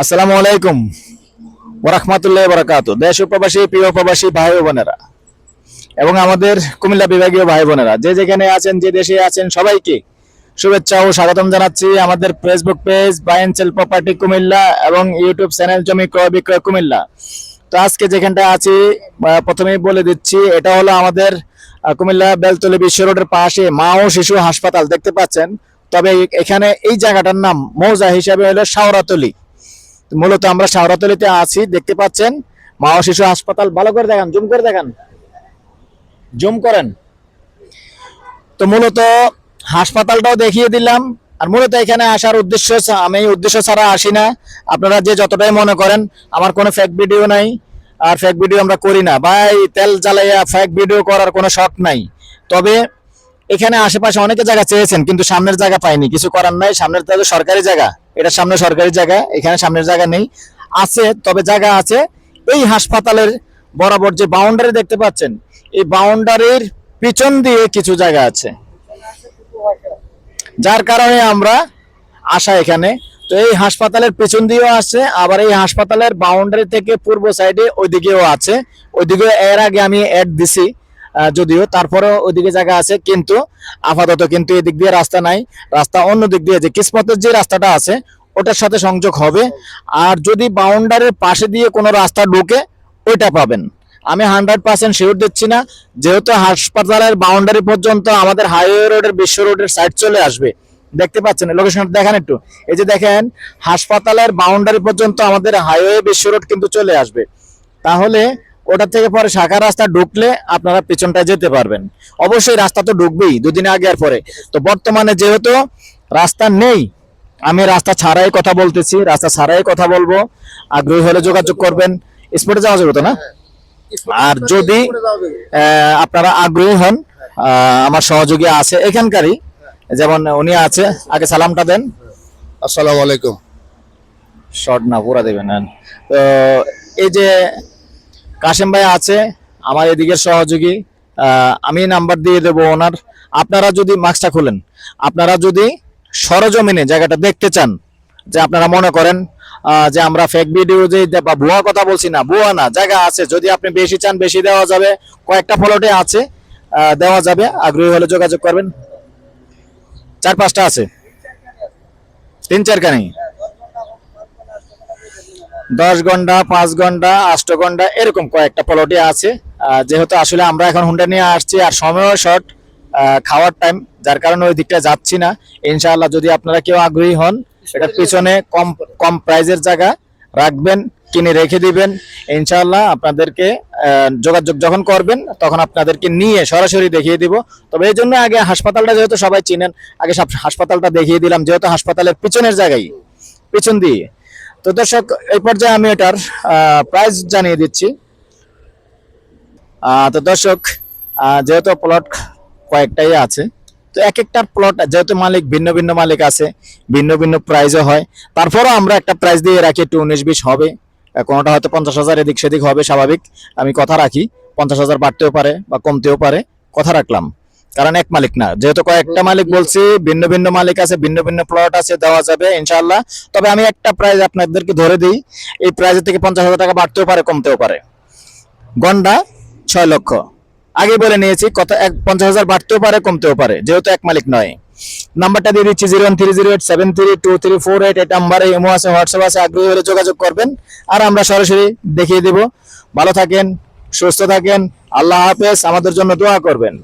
আসসালামু আলাইকুম ওয়া রাহমাতুল্লাহি ওয়া বারাকাতুহু। দেশ ও প্রবাসী প্রিয় প্রবাসী ভাই ও বোনেরা এবং আমাদের কুমিল্লা বিভাগীয় ভাই বোনেরা যে যেখানে আছেন, যে দেশে আছেন, সবাইকে শুভেচ্ছা ও স্বাগতম জানাচ্ছি আমাদের Facebook page buy and sell property Comilla এবং ইউটিউব চ্যানেল জমি ক্রয় বিক্রয় কুমিল্লা। তো আজকে যেখানটা আছি প্রথমেই বলে দিচ্ছি, এটা হলো আমাদের কুমিল্লা বেলতলী বিশ্ব রোডের পাশে মা ও শিশু হাসপাতাল দেখতে পাচ্ছেন। তবে এখানে এই জায়গাটার নাম মৌজা হিসাবে হলো শাওরাতলী। মূলত আমরা শাওরাতলীতে আছি, দেখতে পাচ্ছেন মা ও শিশু হাসপাতাল। ভালো করে দেখান, জুম করে দেখান, জুম করেন। তো মূলত হাসপাতালটাও দেখিয়ে দিলাম। আর মূলত এখানে আসার উদ্দেশ্য, আমি উদ্দেশ্য ছাড়া আসি না। আপনারা যে যতটাই মনে করেন আমার কোনো ফেক ভিডিও নাই, আর ফেক ভিডিও আমরা করি না ভাই। তেল জ্বালাইয়া ফেক ভিডিও করার কোনো শখ নাই। তবে এখানে আশেপাশে অনেকে জায়গা চেয়েছেন, কিন্তু সামনের জায়গা পাইনি, কিছু করার নাই। সামনের তো সরকারি জায়গা, এটার সামনে সরকারি জায়গা, এখানে সামনের জায়গা নেই। আছে, তবে জায়গা আছে। এই হাসপাতালের বরাবর যে বাউন্ডারি দেখতে পাচ্ছেন, এই বাউন্ডারির পিছন দিয়ে কিছু জায়গা আছে, যার কারণে আমরা আসা এখানে। তো এই হাসপাতালের পেছন দিয়েও আছে, আবার এই হাসপাতালের বাউন্ডারি থেকে পূর্ব সাইডে ওইদিকেও আছে। ওইদিকে এর আগে আমি অ্যাড দিছি, যদিও তারপরেও ওইদিকে জায়গা আছে, কিন্তু আপাতত কিন্তু এদিক দিয়ে রাস্তা নাই। রাস্তা অন্য দিক দিয়ে, যে কিসমতের যে রাস্তাটা আছে ওটার সাথে সংযোগ হবে। আর যদি বাউন্ডারির পাশে দিয়ে কোনো রাস্তা ঢুকে, ওইটা পাবেন। আমি 100% শিওর দিচ্ছি না, যেহেতু হাসপাতালের বাউন্ডারি পর্যন্ত আমাদের হাইওয়ে রোডের বিশ্ব রোডের সাইড চলে আসবে। দেখতে পাচ্ছেন লোকেশনটা, দেখেন একটু। এই যে দেখেন, হাসপাতালের বাউন্ডারি পর্যন্ত আমাদের হাইওয়ে বিশ্ব রোড কিন্তু চলে আসবে। তাহলে ওটা থেকে পরে শাখা রাস্তা ঢুকলে আপনারা পিছনটায় যেতে পারবেন। অবশ্যই রাস্তা তো ঢুকবেই দুদিন আগে আর পরে। তো বর্তমানে যেহেতু রাস্তা নেই, আমি রাস্তা ছাড়াই কথা বলতেছি, রাস্তা ছাড়াই কথা বলবো। আগ্রহী হলে যোগাযোগ করবেন, স্পটে যাওয়া যাবে তো না? আর যদি আপনারা আগ্রহী হন, আমার সহযোগী আছে এখানকারই, যেমন উনি আছে। আগে সালামটা দেন। আসসালামু আলাইকুম। শর্ট না পুরা দেবেন। তো এই যে কাশেম ভাই আছে আমার এদিকের সহযোগী, আমি নাম্বার দিয়ে দেবো ওনার। আপনারা যদি মাস্কটা খুলেন, আপনারা যদি সরজমিনে জায়গাটা দেখতে চান, যে আপনারা মনে করেন যে আমরা ফেক ভিডিও যে বা ভুয়া কথা বলছি, না ভুয়া না, জায়গা আছে। যদি আপনি বেশি চান বেশি দেওয়া যাবে, কয়েকটা প্লটে আছে, দেওয়া যাবে। আগ্রহী হলে যোগাযোগ করবেন। 4-5টা আছে, 3-4 খানি, 10 ঘন্টা, 5 ঘন্টা, 8 ঘন্টা, এরকম কয়েকটা প্লটে আছে। যেহেতু আসলে আমরা এখন হুন্ডা নিয়ে আসছি, আর সময়ও শর্ট, খাওয়ার টাইম, যার কারণে ওই দিকটা যাচ্ছি না। ইনশাআল্লাহ যদি আপনারা কেউ আগ্রহী হন, এটা পিছনে কম কম প্রাইজের জায়গা রাখবেন, কিনে রেখে দিবেন। ইনশাআল্লাহ আপনাদেরকে যোগাযোগ যখন করবেন তখন আপনাদেরকে নিয়ে সরাসরি দেখিয়ে দিব। তবে এই জন্য আগে হাসপাতালটা, যেহেতু সবাই চিনেন, আগে সব হাসপাতালটা দেখিয়ে দিলাম, যেহেতু হাসপাতালের পিছনের জায়গায়, পিছন দিয়ে। তো দর্শক, এই পর্যায়ে আমি এটার প্রাইস জানিয়ে দিচ্ছি। তো দর্শক, যেহেতু প্লট কয়েকটাই আছে, তো এক একটা প্লট যেহেতু মালিক ভিন্ন ভিন্ন মালিক আছে, ভিন্ন ভিন্ন প্রাইজও হয়। তারপরও আমরা একটা প্রাইস দিয়ে রাখি, একটু 19-20 হবে, কোনোটা হয়তো 50,000 এদিক সেদিক হবে, স্বাভাবিক। আমি কথা রাখি, 50,000 বাড়তেও পারে বা কমতেও পারে, কথা রাখলাম। কারণ এক মালিক না, যেহেতু কয়েকটা মালিক বলছি, ভিন্ন ভিন্ন মালিক আছে, ভিন্ন ভিন্ন প্লট আছে, দেওয়া যাবে ইনশাআল্লাহ। তবে আমি একটা প্রাইস আপনাদেরকে ধরে দিই, এই প্রাইজের থেকে 50,000 টাকা বাড়তেও পারে, কমতেও পারে। গন্ডা 6 লক্ষ, আগে বলে নিয়েছি, কত 50,000 বাড়তেও পারে, কমতেও পারে, যেহেতু এক মালিক নয়। নাম্বারটা দিয়ে দিচ্ছি 01308732348। এই নাম্বারে ইমো আছে, হোয়াটসঅ্যাপ আছে, আগ্রহী হলে যোগাযোগ করবেন, আর আমরা সরাসরি দেখিয়ে দিব। ভালো থাকেন, সুস্থ থাকেন, আল্লাহ হাফেজ, আমাদের জন্য দোয়া করবেন।